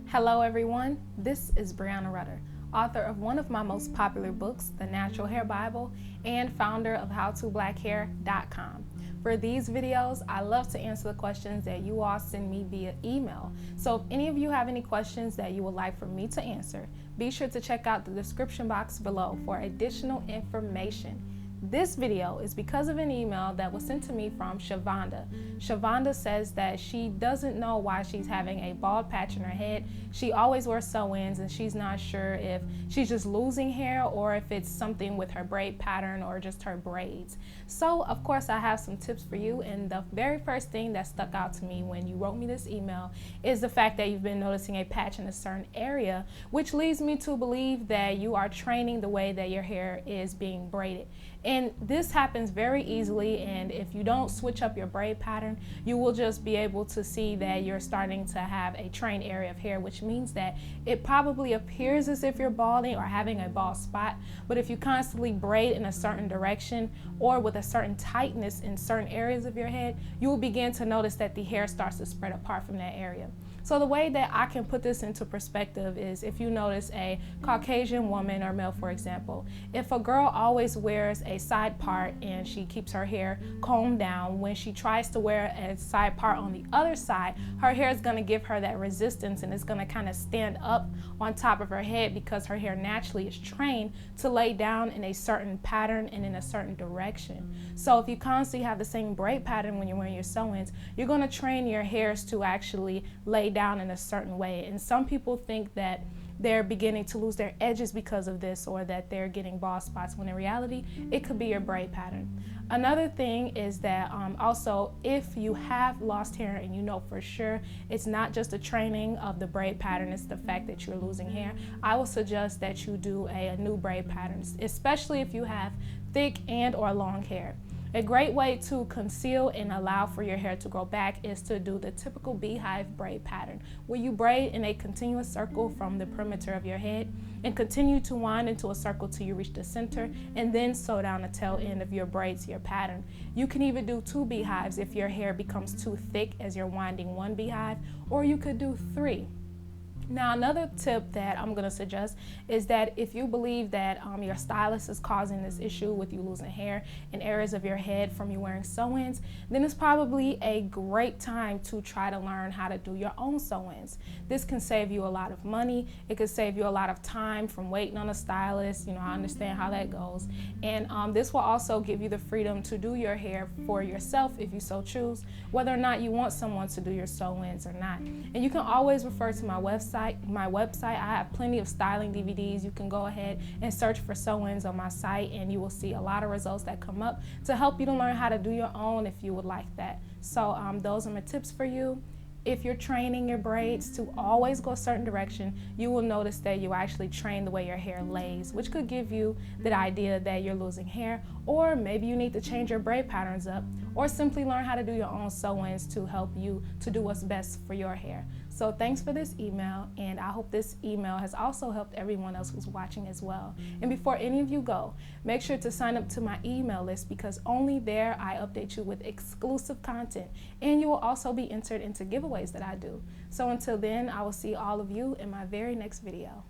Hello everyone, this is Breanna Rutter, author of one of my most popular books, The Natural Hair Bible, and founder of howtoblackhair.breannarutter. For these videos, I love to answer the questions that you all send me via email. So if any of you have any questions that you would like for me to answer, be sure to check out the description box below for additional information. This video is because of an email that was sent to me from Shavonda. Shavonda says that she doesn't know why she's having a bald patch in her head. She always wears sew-ins and she's not sure if she's just losing hair or if it's something with her braid pattern or just her braids. So of course I have some tips for you, and the very first thing that stuck out to me when you wrote me this email is the fact that you've been noticing a patch in a certain area, which leads me to believe that you are training the way that your hair is being braided. And this happens very easily, and if you don't switch up your braid pattern, you will just be able to see that you're starting to have a trained area of hair, which means that it probably appears as if you're balding or having a bald spot. But if you constantly braid in a certain direction or with a certain tightness in certain areas of your head, you will begin to notice that the hair starts to spread apart from that area. So the way that I can put this into perspective is if you notice a Caucasian woman or male, for example, if a girl always wears a side part and she keeps her hair combed down, when she tries to wear a side part on the other side, her hair is going to give her that resistance and it's going to kind of stand up on top of her head because her hair naturally is trained to lay down in a certain pattern and in a certain direction. So if you constantly have the same braid pattern when you're wearing your sew-ins, you're going to train your hairs to actually lay down in a certain way. And some people think that they're beginning to lose their edges because of this, or that they're getting bald spots, when in reality it could be your braid pattern. Another thing is that also, if you have lost hair and you know for sure it's not just the training of the braid pattern, it's the fact that you're losing hair, I would suggest that you do a new braid pattern, especially if you have thick and or long hair. A great way to conceal and allow for your hair to grow back is to do the typical beehive braid pattern, where you braid in a continuous circle from the perimeter of your head and continue to wind into a circle till you reach the center, and then sew down the tail end of your braid to your pattern. You can even do 2 beehives if your hair becomes too thick as you're winding 1 beehive, or you could do 3. Now, another tip that I'm going to suggest is that if you believe that your stylist is causing this issue with you losing hair in areas of your head from you wearing sew-ins, then it's probably a great time to try to learn how to do your own sew-ins. This can save you a lot of money. It could save you a lot of time from waiting on a stylist. You know, I understand how that goes. And this will also give you the freedom to do your hair for yourself if you so choose, whether or not you want someone to do your sew-ins or not. And you can always refer to my website. I have plenty of styling DVDs. You can go ahead and search for sew-ins on my site, and you will see a lot of results that come up to help you to learn how to do your own if you would like that. So those are my tips for you. If you're training your braids to always go a certain direction, you will notice that you actually train the way your hair lays, which could give you the idea that you're losing hair, or maybe you need to change your braid patterns up, or simply learn how to do your own sew-ins to help you to do what's best for your hair. So thanks for this email, and I hope this email has also helped everyone else who's watching as well. And before any of you go, make sure to sign up to my email list, because only there I update you with exclusive content, and you will also be entered into giveaways that I do. So until then, I will see all of you in my very next video.